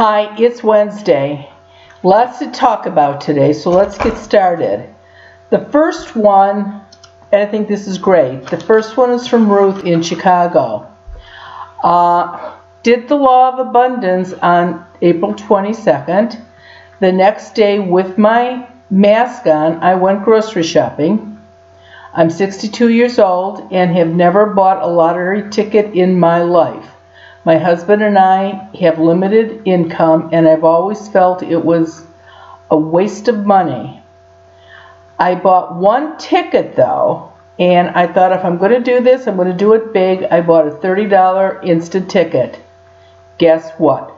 Hi, it's Wednesday. Lots to talk about today, so let's get started. The first one, and I think this is great, the first one is from Ruth in Chicago. Did the law of abundance on April 22nd. The next day, with my mask on, I went grocery shopping. I'm 62 years old and have never bought a lottery ticket in my life. My husband and I have limited income, and I've always felt it was a waste of money. I bought one ticket though, and I thought if I'm going to do this, I'm going to do it big. I bought a $30 instant ticket. Guess what?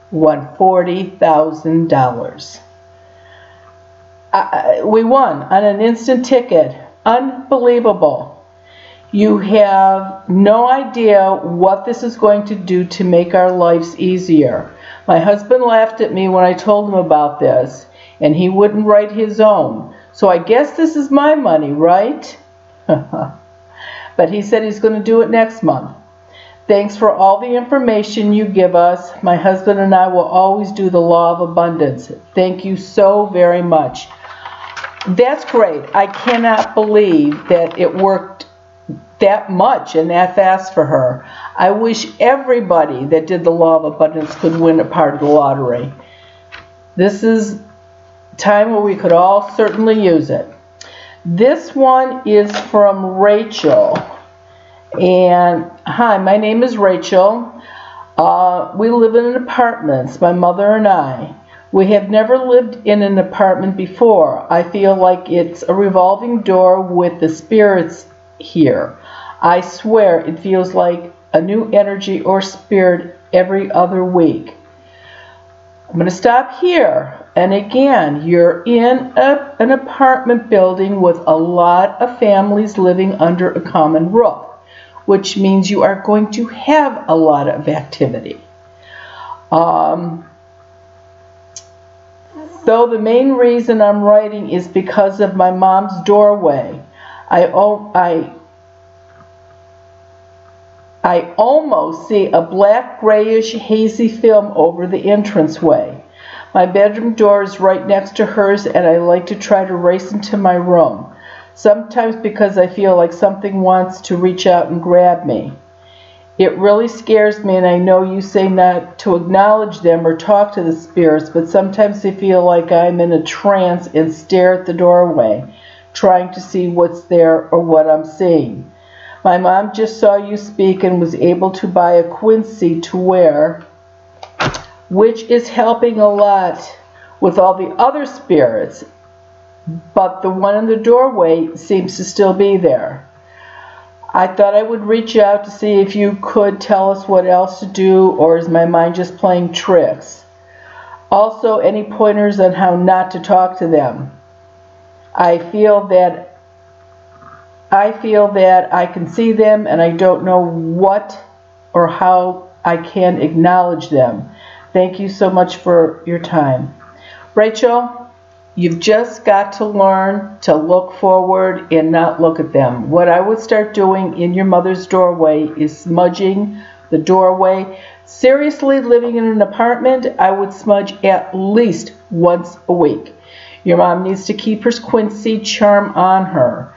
Won $40,000. We won on an instant ticket. Unbelievable. You have no idea what this is going to do to make our lives easier. My husband laughed at me when I told him about this, and he wouldn't write his own. So I guess this is my money, right? But he said he's going to do it next month. Thanks for all the information you give us. My husband and I will always do the law of abundance. Thank you so very much. That's great. I cannot believe that it worked that much and that fast for her. I wish everybody that did the law of abundance could win a part of the lottery. This is time where we could all certainly use it. This one is from Rachel. And hi, my name is Rachel. We live in apartments, my mother and I. We have never lived in an apartment before. I feel like it's a revolving door with the spirits here. I swear it feels like a new energy or spirit every other week. I'm going to stop here. And again, you're in an apartment building with a lot of families living under a common roof, which means you are going to have a lot of activity. Though the main reason I'm writing is because of my mom's doorway. I almost see a black, grayish, hazy film over the entranceway. My bedroom door is right next to hers, and I like to try to race into my room, sometimes because I feel like something wants to reach out and grab me. It really scares me, and I know you say not to acknowledge them or talk to the spirits, but sometimes I feel like I'm in a trance and stare at the doorway, trying to see what's there or what I'm seeing. My mom just saw you speak and was able to buy a quincy to wear, which is helping a lot with all the other spirits, but the one in the doorway seems to still be there. I thought I would reach out to see if you could tell us what else to do, or is my mind just playing tricks? Also, any pointers on how not to talk to them? I feel that I can see them, and I don't know what or how I can acknowledge them. Thank you so much for your time. Rachel, you've just got to learn to look forward and not look at them. What I would start doing in your mother's doorway is smudging the doorway. Seriously, living in an apartment, I would smudge at least once a week. Your mom needs to keep her quincy charm on her.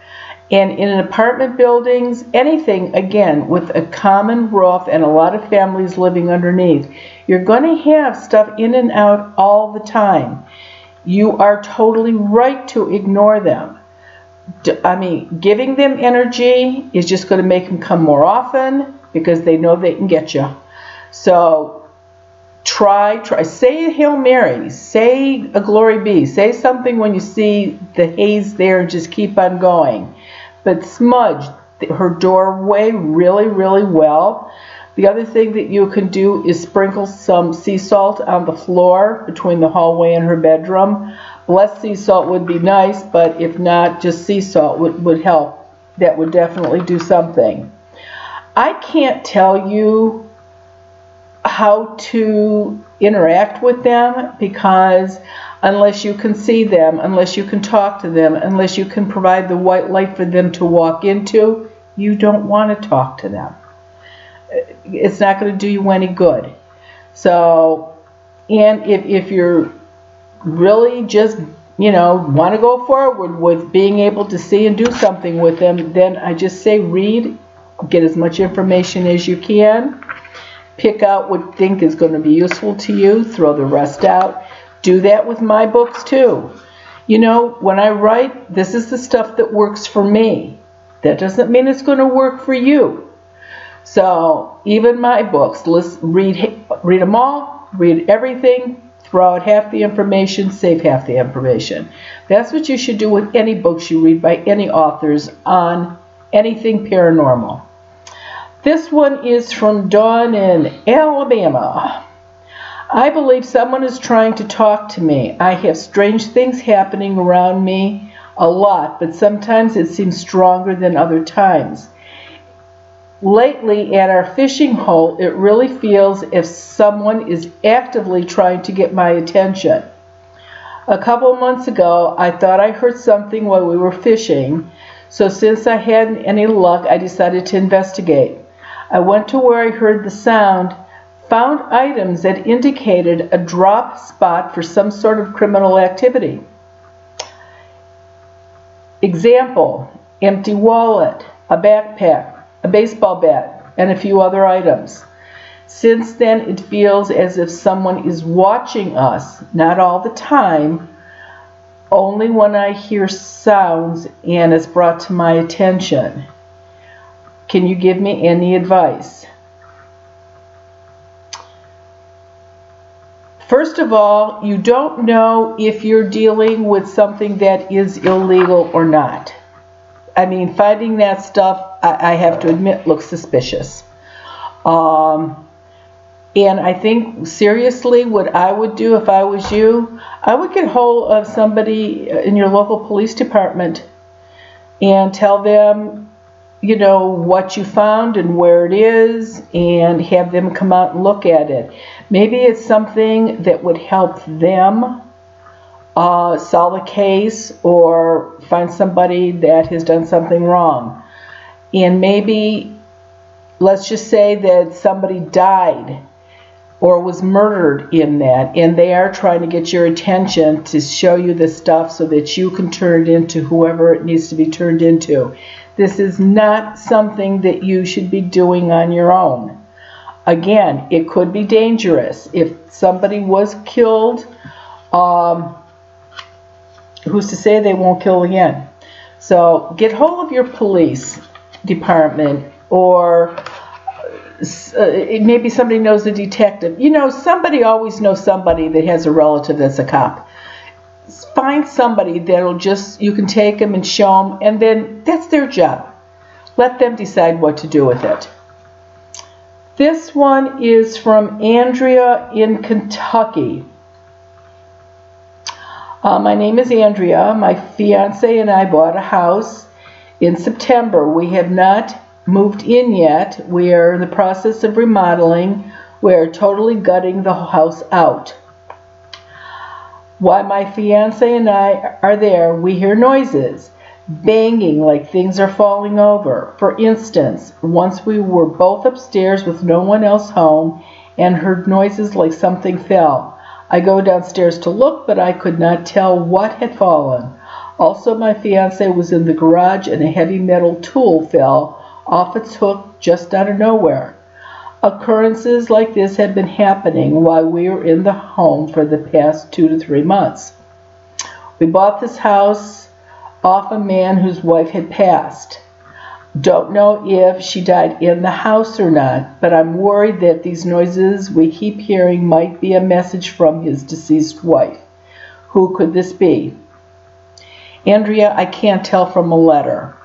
And in an apartment buildings, anything, again, with a common roof and a lot of families living underneath, you're going to have stuff in and out all the time. You are totally right to ignore them. I mean, giving them energy is just going to make them come more often because they know they can get you. So try, say a Hail Mary, say a Glory Be, say something when you see the haze there and just keep on going. But smudge her doorway really, really well. The other thing that you can do is sprinkle some sea salt on the floor between the hallway and her bedroom. Blessed sea salt would be nice, but if not, just sea salt would help. That would definitely do something. I can't tell you how to interact with them because unless you can see them, unless you can talk to them, unless you can provide the white light for them to walk into, you don't want to talk to them. It's not going to do you any good. So And if you're really just, want to go forward with being able to see and do something with them, then I just say read, get as much information as you can, pick out what you think is going to be useful to you, throw the rest out. Do that with my books too. When I write, this is the stuff that works for me. That doesn't mean it's going to work for you. So even my books, read them all, read everything, throw out half the information, save half the information. That's what you should do with any books you read by any authors on anything paranormal. This one is from Dawn in Alabama. I believe someone is trying to talk to me. I have strange things happening around me a lot, but sometimes it seems stronger than other times. Lately, at our fishing hole, it really feels as if someone is actively trying to get my attention. A couple months ago, I thought I heard something while we were fishing, so since I hadn't any luck, I decided to investigate. I went to where I heard the sound, found items that indicated a drop spot for some sort of criminal activity. Example, empty wallet, a backpack, a baseball bat, and a few other items. Since then, it feels as if someone is watching us, not all the time, only when I hear sounds and it's brought to my attention. Can you give me any advice? First of all, you don't know if you're dealing with something that is illegal or not. I mean, finding that stuff, I have to admit, looks suspicious. And I think, seriously, what I would do if I was you, I would get hold of somebody in your local police department and tell them, what you found and where it is, and have them come out and look at it. Maybe it's something that would help them solve a case or find somebody that has done something wrong. And maybe, let's just say that somebody died or was murdered in that, and they are trying to get your attention to show you the stuff so that you can turn it into whoever it needs to be turned into. This is not something that you should be doing on your own. Again, it could be dangerous. If somebody was killed, who's to say they won't kill again? So get hold of your police department, or maybe somebody knows a detective. Somebody always knows somebody that has a relative that's a cop. Find somebody that'll you can take them and show them, and then that's their job. Let them decide what to do with it. This one is from Andrea in Kentucky. My name is Andrea. My fiance and I bought a house in September. We have not moved in yet. We are in the process of remodeling. We are totally gutting the house out. While my fiance and I are there, we hear noises, banging like things are falling over. For instance, once we were both upstairs with no one else home and heard noises like something fell. I go downstairs to look, but I could not tell what had fallen. Also, my fiance was in the garage and a heavy metal tool fell off its hook just out of nowhere. Occurrences like this have been happening while we were in the home for the past 2 to 3 months. We bought this house off a man whose wife had passed. Don't know if she died in the house or not, but I'm worried that these noises we keep hearing might be a message from his deceased wife. Who could this be? Andrea, I can't tell from a letter.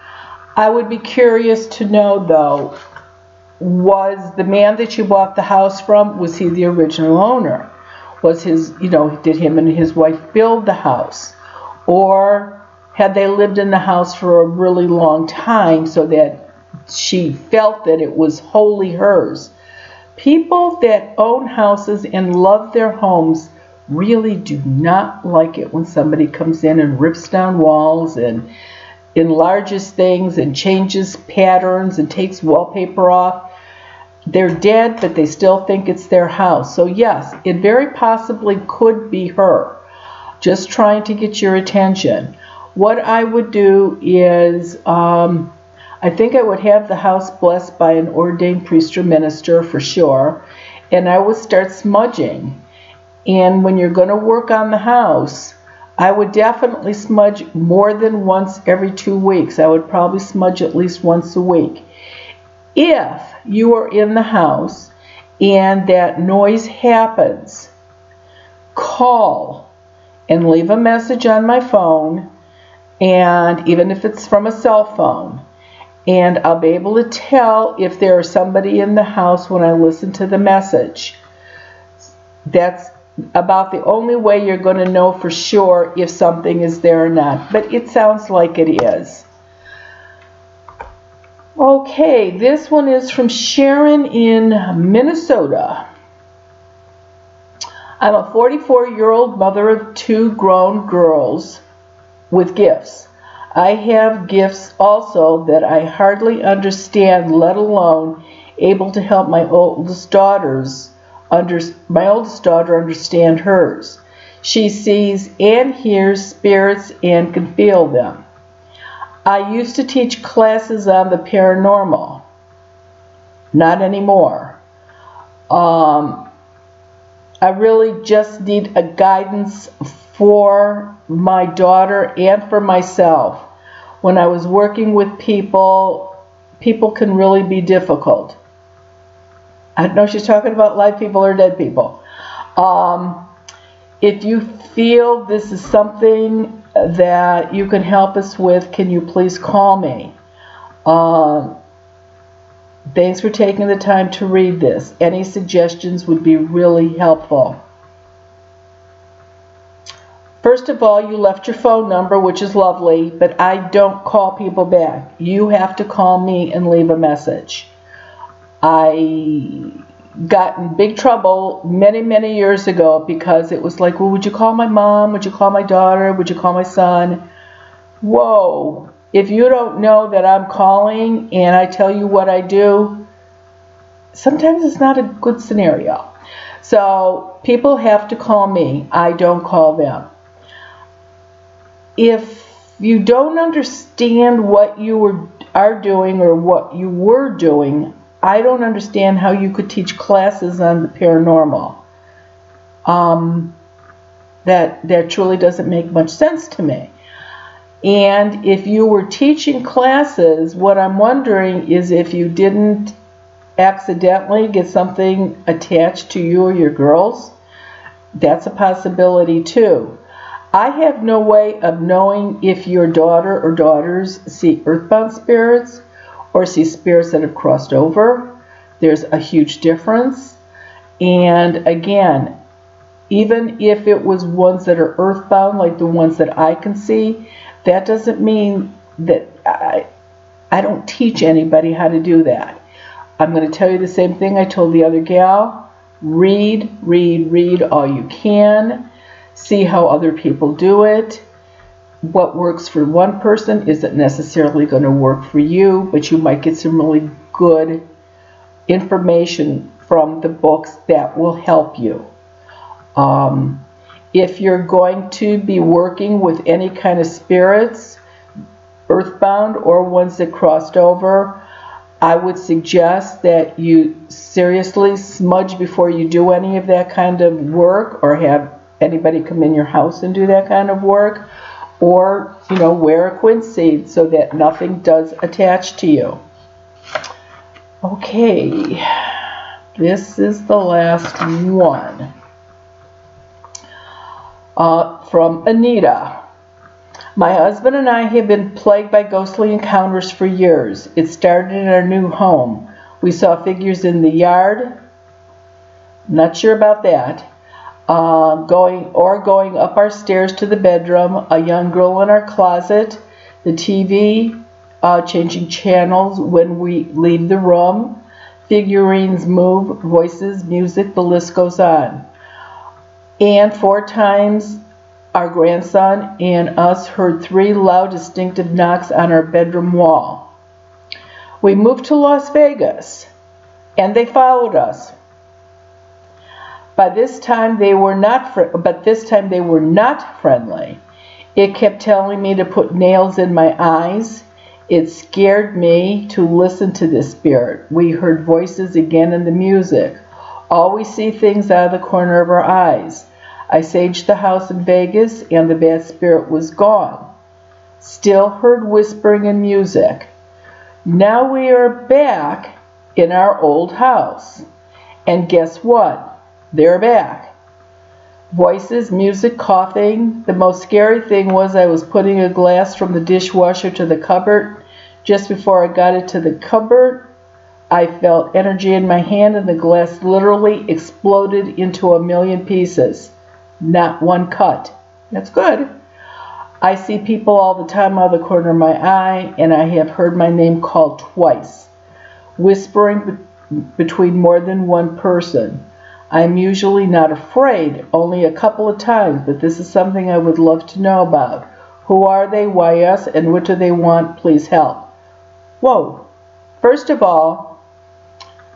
I would be curious to know, though, was the man that you bought the house from, was he the original owner? Was did him and his wife build the house? Or had they lived in the house for a really long time so that she felt that it was wholly hers? People that own houses and love their homes really do not like it when somebody comes in and rips down walls and enlarges things and changes patterns and takes wallpaper off. they're dead, but they still think it's their house. So yes, it very possibly could be her, just trying to get your attention. What I would do is, I think I would have the house blessed by an ordained priest or minister for sure, and I would start smudging. And when you're going to work on the house, I would definitely smudge more than once every 2 weeks. I would probably smudge at least once a week. If you are in the house and that noise happens, call and leave a message on my phone, and even if it's from a cell phone, and I'll be able to tell if there is somebody in the house when I listen to the message. That's about the only way you're going to know for sure if something is there or not, but it sounds like it is. Okay, this one is from Sharon in Minnesota. I'm a 44-year-old mother of 2 grown girls with gifts. I have gifts also that I hardly understand, let alone able to help my oldest daughter understand hers. She sees and hears spirits and can feel them. I used to teach classes on the paranormal. Not anymore. I really just need a guidance for my daughter and for myself. When I was working with people, people can really be difficult. I don't know if she's talking about live people or dead people. If you feel this is something that you can help us with, can you please call me? Thanks for taking the time to read this. Any suggestions would be really helpful. First of all, you left your phone number, which is lovely, but I don't call people back. You have to call me and leave a message. I got in big trouble many, many years ago because it was like, well, would you call my mom? Would you call my daughter? Would you call my son? Whoa. If you don't know that I'm calling and I tell you what I do, sometimes it's not a good scenario. So people have to call me. I don't call them. If you don't understand what you are doing or what you were doing, I don't understand how you could teach classes on the paranormal. That truly doesn't make much sense to me. And if you were teaching classes, what I'm wondering is if you didn't accidentally get something attached to you or your girls, that's a possibility too. I have no way of knowing if your daughter or daughters see earthbound spirits or see spirits that have crossed over. There's a huge difference. And again, even if it was ones that are earthbound, like the ones that I can see, that doesn't mean that I don't teach anybody how to do that. I'm going to tell you the same thing I told the other gal. Read, read, read all you can. See how other people do it. What works for one person isn't necessarily going to work for you, but you might get some really good information from the books that will help you. If you're going to be working with any kind of spirits, earthbound or ones that crossed over, I would suggest that you seriously smudge before you do any of that kind of work, or have anybody come in your house and do that kind of work, or wear a quince seed so that nothing does attach to you. Okay, this is the last one. From Anita. My husband and I have been plagued by ghostly encounters for years. It started in our new home. We saw figures in the yard. Not sure about that. Going up our stairs to the bedroom. A young girl in our closet. The TV changing channels when we leave the room. Figurines move, voices, music, the list goes on. And 4 times our grandson and us heard 3 loud, distinctive knocks on our bedroom wall. We moved to Las Vegas and they followed us. By this time they were not friendly. It kept telling me to put nails in my eyes. It scared me to listen to this spirit. We heard voices again in the music. Always see things out of the corner of our eyes. I saged the house in Vegas, and the bad spirit was gone. Still heard whispering and music. Now we are back in our old house. And guess what? They're back. Voices, music, coughing. The most scary thing was I was putting a glass from the dishwasher to the cupboard. Just before I got it to the cupboard, I felt energy in my hand, and the glass literally exploded into a million pieces. Not one cut. That's good. I see people all the time out of the corner of my eye, and I have heard my name called twice. Whispering between more than one person. I'm usually not afraid, only a couple of times, but this is something I would love to know about. Who are they, why us, and what do they want? Please help. Whoa. First of all,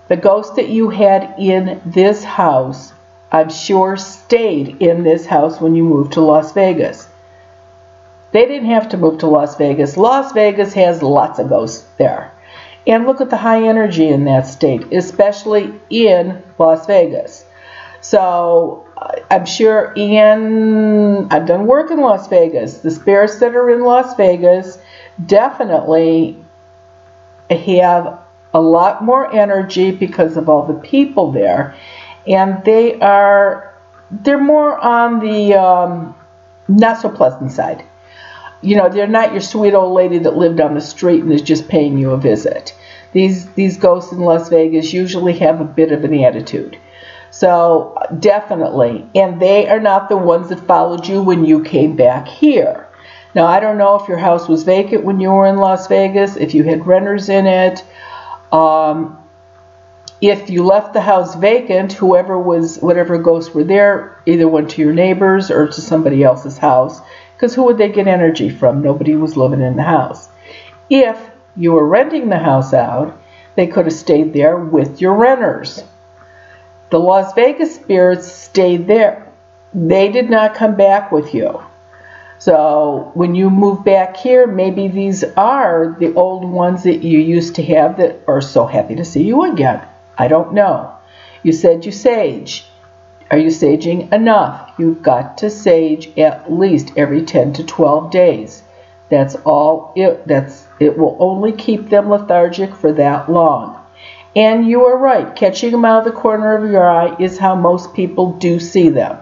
the ghost that you had in this house, I'm sure stayed in this house when you moved to Las Vegas. They didn't have to move to Las Vegas. Las Vegas has lots of ghosts there. And look at the high energy in that state, especially in Las Vegas. So I'm sure I've done work in Las Vegas. The spirits that are in Las Vegas definitely have a lot more energy because of all the people there. And they're more on the not so pleasant side. You know, they're not your sweet old lady that lived on the street and is just paying you a visit. These ghosts in Las Vegas usually have a bit of an attitude. So definitely. And they are not the ones that followed you when you came back here. Now, I don't know if your house was vacant when you were in Las Vegas, if you had renters in it. If you left the house vacant, whatever ghosts were there, either went to your neighbors or to somebody else's house. Because who would they get energy from? Nobody was living in the house. If you were renting the house out, they could have stayed there with your renters. The Las Vegas spirits stayed there. They did not come back with you. So when you move back here, maybe these are the old ones that you used to have that are so happy to see you again. I don't know. You said you sage. Are you saging enough? You've got to sage at least every 10 to 12 days. That's all. It will only keep them lethargic for that long. And you are right. Catching them out of the corner of your eye is how most people do see them.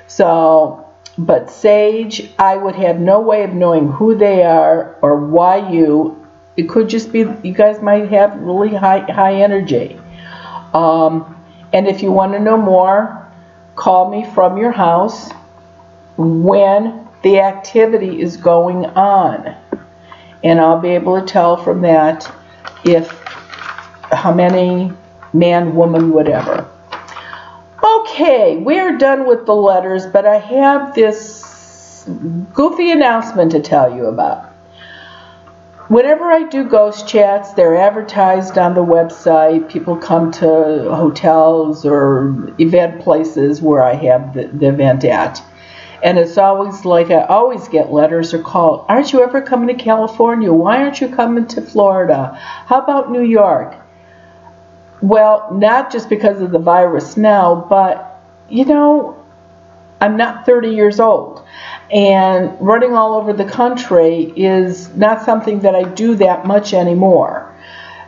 So, but sage, I would have no way of knowing who they are or why you. It could just be you guys might have really high energy. And if you want to know more, call me from your house when the activity is going on. And I'll be able to tell from that how many, man, woman, whatever. Okay, we're done with the letters, but I have this goofy announcement to tell you about. Whenever I do ghost chats, they're advertised on the website. People come to hotels or event places where I have the event at. And it's always like I always get letters or calls. Aren't you ever coming to California? Why aren't you coming to Florida? How about New York? Well, not just because of the virus now, but, you know, I'm not 30 years old. And running all over the country is not something that I do that much anymore.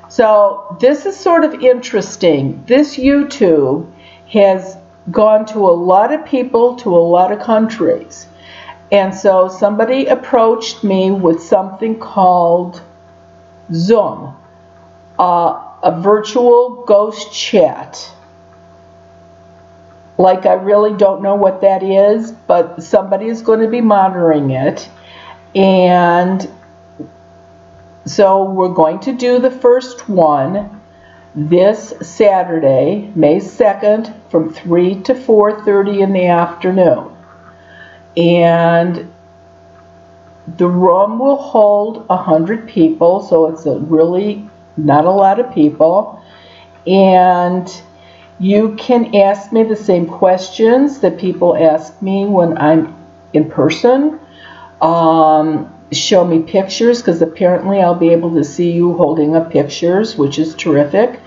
So this is sort of interesting. This YouTube has gone to a lot of people, to a lot of countries. And so somebody approached me with something called Zoom, a virtual ghost chat. Like, I really don't know what that is, but somebody is going to be monitoring it. And so we're going to do the first one this Saturday, May 2nd, from 3 to 4:30 in the afternoon. And the room will hold 100 people, so it's really not a lot of people. and you can ask me the same questions that people ask me when I'm in person. Show me pictures, because apparently I'll be able to see you holding up pictures, which is terrific.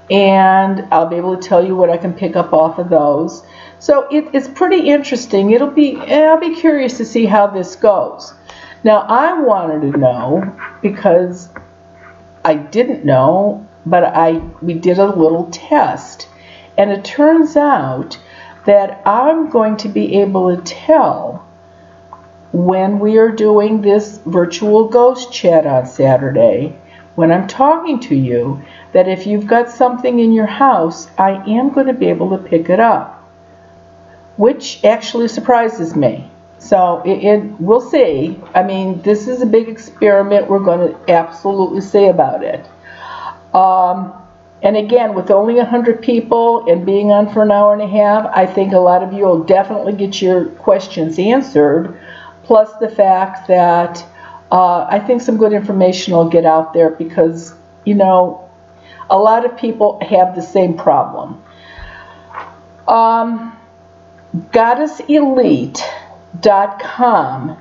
And I'll be able to tell you what I can pick up off of those. So it's pretty interesting. I'll be curious to see how this goes. Now, I wanted to know, because I didn't know, but we did a little test. And it turns out that I'm going to be able to tell when we are doing this virtual ghost chat on Saturday, when I'm talking to you, that if you've got something in your house, I am going to be able to pick it up, which actually surprises me. So we'll see. I mean, this is a big experiment we're going to absolutely see about it. And again, with only 100 people and being on for an hour and a half, I think a lot of you will definitely get your questions answered, plus the fact that I think some good information will get out there, because, you know, a lot of people have the same problem. GoddessElite.com.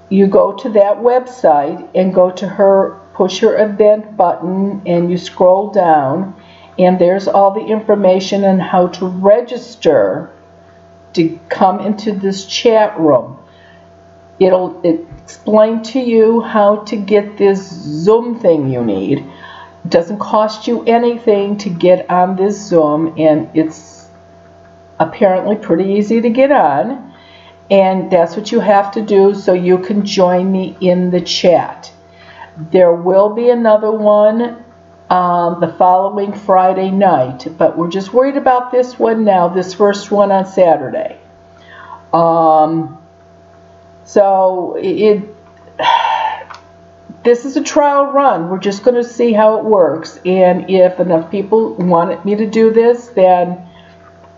You go to that website and go to push her event button, and you scroll down, and there's all the information on how to register to come into this chat room. It'll explain to you how to get this Zoom thing you need. It doesn't cost you anything to get on this Zoom, and it's apparently pretty easy to get on. And that's what you have to do so you can join me in the chat. There will be another one the following Friday night, but we're just worried about this one now, this first one on Saturday. So this is a trial run. We're just going to see how it works, and if enough people wanted me to do this, then,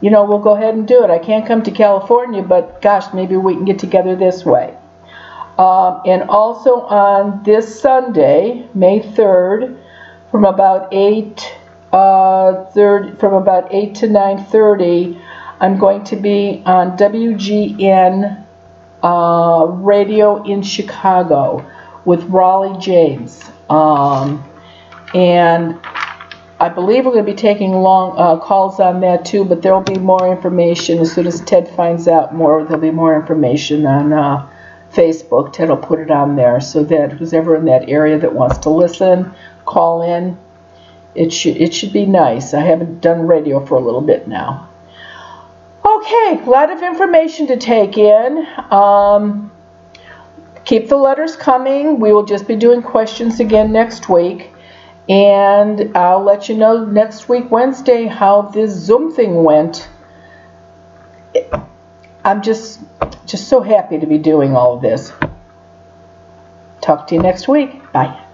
you know, we'll go ahead and do it. I can't come to California, but gosh, maybe we can get together this way. And also on this Sunday, May 3rd, from about 8 to 9:30, I'm going to be on WGN radio in Chicago with Raleigh James. And I believe we're going to be taking long calls on that too, but there will be more information as soon as Ted finds out more. There'll be more information on Facebook. Ted will put it on there so that who's ever in that area that wants to listen, call in. It should be nice. I haven't done radio for a little bit now. Okay, a lot of information to take in. Keep the letters coming. We will just be doing questions again next week. And I'll let you know next week, Wednesday, how this Zoom thing went. I'm just so happy to be doing all of this. Talk to you next week. Bye.